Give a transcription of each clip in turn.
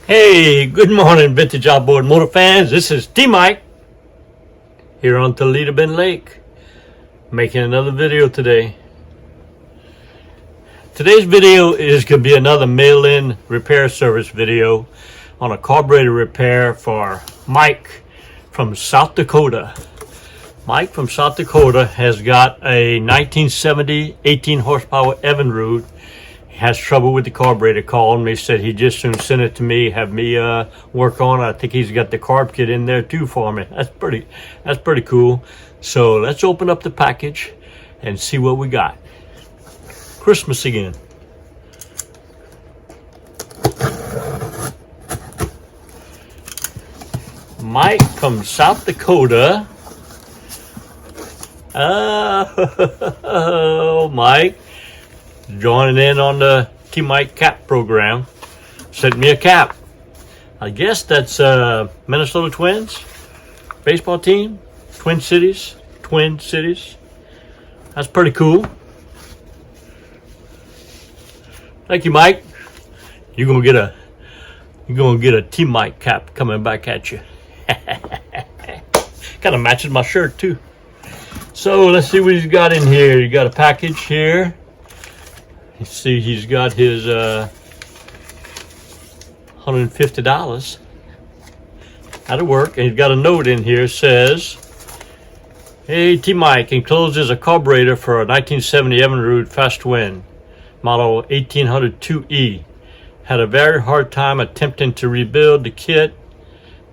Hey, good morning, Vintage Outboard Motor fans. This is T-Mike here on Toledo Bend Lake, making another video today. Today's video is going to be another mail-in repair service video on a carburetor repair for Mike from South Dakota. Mike from South Dakota has got a 1970 18 horsepower Evinrude. Has trouble with the carburetor. Called me, said he just soon send it to me, have me work on it. I think he's got the carb kit in there too for me. That's pretty cool. So let's open up the package and see what we got. Christmas again. Mike from South Dakota. Oh, Mike. Joining in on the T-Mike cap program. Sent me a cap. I guess that's Minnesota Twins baseball team. Twin Cities. That's pretty cool. Thank you, Mike. You're gonna get a T-Mike cap coming back at you. Kind of matches my shirt too. So let's see what he's got in here. You got a package here. You see he's got his $150. That'll work. And he's got a note in here says, "Hey T-Mike, encloses a carburetor for a 1970 Evinrude fast twin, model 1802E. Had a very hard time attempting to rebuild the kit.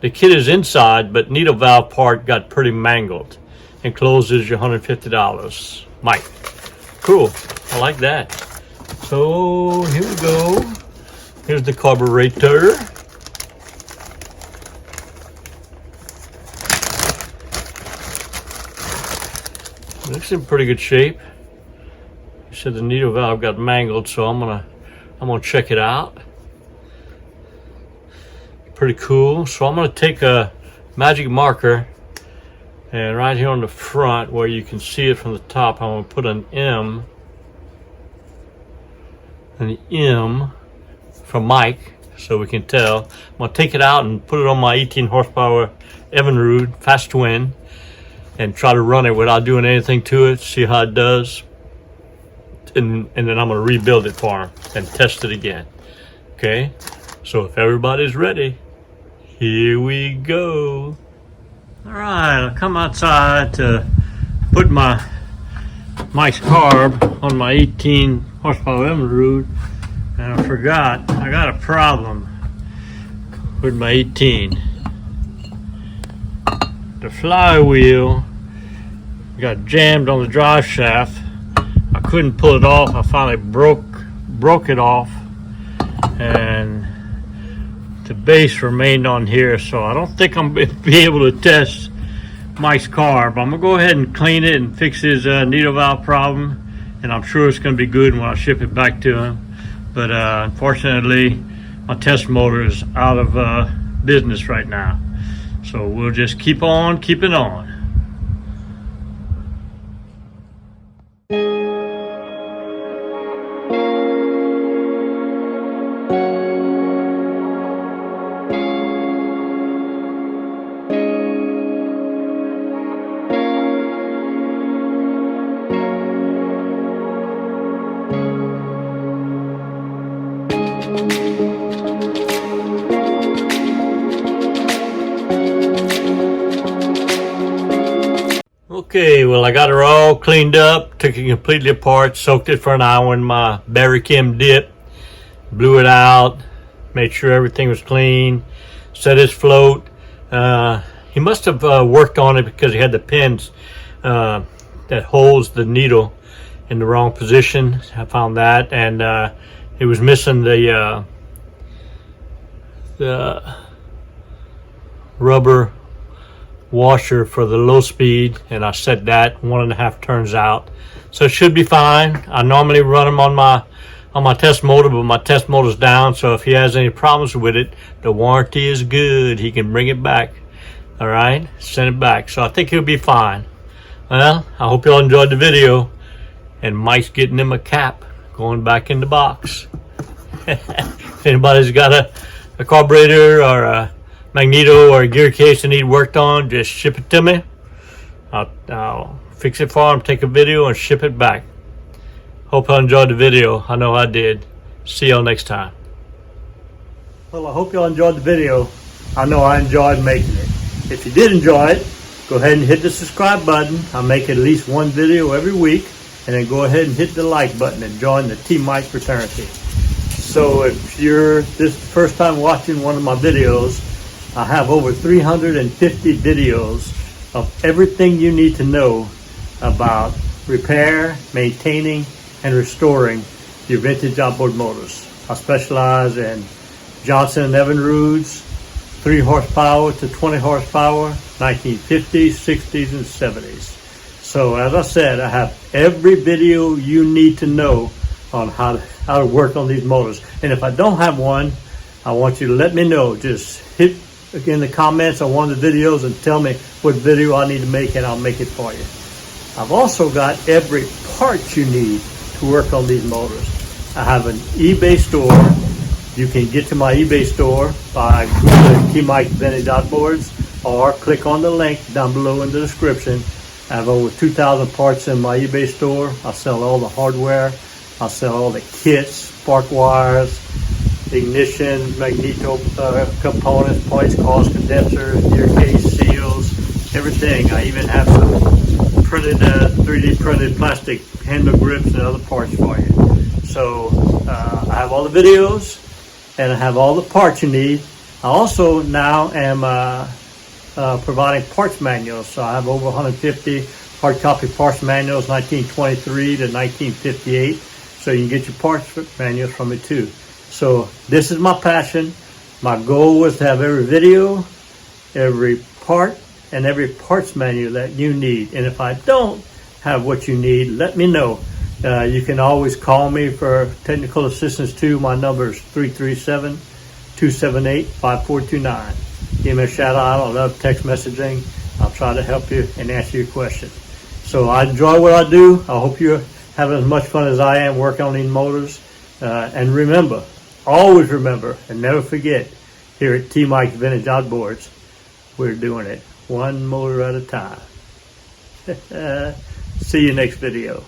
The kit is inside, but needle valve part got pretty mangled. Encloses your $150. Mike." Cool. I like that. So here we go. Here's the carburetor. Looks in pretty good shape. He said the needle valve got mangled, so I'm gonna check it out. Pretty cool. So I'm gonna take a magic marker, and right here on the front where you can see it from the top, I'm gonna put an M from Mike so we can tell. I'm gonna take it out and put it on my 18 horsepower Evinrude fast twin and try to run it without doing anything to it, see how it does, and then I'm gonna rebuild it for him and test it again. Okay, so if everybody's ready, here we go. All right, I'll come outside to put Mike's carb on my 18 horsepower Evinrude, and I forgot I got a problem with my 18. The flywheel got jammed on the drive shaft. I couldn't pull it off. I finally broke it off, and the base remained on here, so I don't think I'm gonna be able to test Mike's carb. I'm gonna go ahead and clean it and fix his needle valve problem, and I'm sure it's gonna be good when I ship it back to him. But unfortunately, my test motor is out of business right now, so we'll just keep on keeping on. Okay, well I got her all cleaned up, took it completely apart, soaked it for an hour in my Berry Kim dip, blew it out, made sure everything was clean, set his float. He must have worked on it because he had the pins that holds the needle in the wrong position. I found that, and it was missing the rubber washer for the low speed, and I set that 1.5 turns out, so it should be fine. I normally run them on my test motor, but my test motor's down, so if he has any problems with it, the warranty is good. He can bring it back. All right, send it back, so I think he'll be fine. Well, I hope y'all enjoyed the video, and Mike's getting him a cap going back in the box. If anybody's got a carburetor or a magneto or a gear case that need worked on, just ship it to me. I'll fix it for them, take a video, and ship it back. Hope y'all enjoyed the video. I know I did. See y'all next time. Well, I hope y'all enjoyed the video. I know I enjoyed making it. If you did enjoy it, go ahead and hit the subscribe button. I make at least one video every week. And then go ahead and hit the like button and join the TRINITY fraternity. So if you're this first time watching one of my videos, I have over 350 videos of everything you need to know about repair, maintaining, and restoring your vintage outboard motors. I specialize in Johnson & Evinrude's 3 horsepower to 20 horsepower, 1950s, 60s, and 70s. So as I said, I have every video you need to know on how to work on these motors. And if I don't have one, I want you to let me know. Just hit in the comments on one of the videos and tell me what video I need to make, and I'll make it for you. I've also got every part you need to work on these motors. I have an eBay store. You can get to my eBay store by Googling TRINITY Vintage Outboards or click on the link down below in the description. I have over 2,000 parts in my eBay store. I sell all the hardware. I sell all the kits, spark wires, ignition, magneto components, points, coils, condensers, gear case, seals, everything. I even have some printed, 3D printed plastic handle grips and other parts for you. So I have all the videos and I have all the parts you need. I also now am providing parts manuals. So I have over 150 hard copy parts manuals, 1923 to 1958. So you can get your parts manuals from me too. So this is my passion. My goal was to have every video, every part, and every parts manual that you need. And if I don't have what you need, let me know. You can always call me for technical assistance too. My number is 337-278-5429. Give me a shout out. I love text messaging. I'll try to help you and answer your question. So I enjoy what I do. I hope you're having as much fun as I am working on these motors. And remember, always remember and never forget, here at TRINITY Vintage Outboards, we're doing it one motor at a time. See you next video.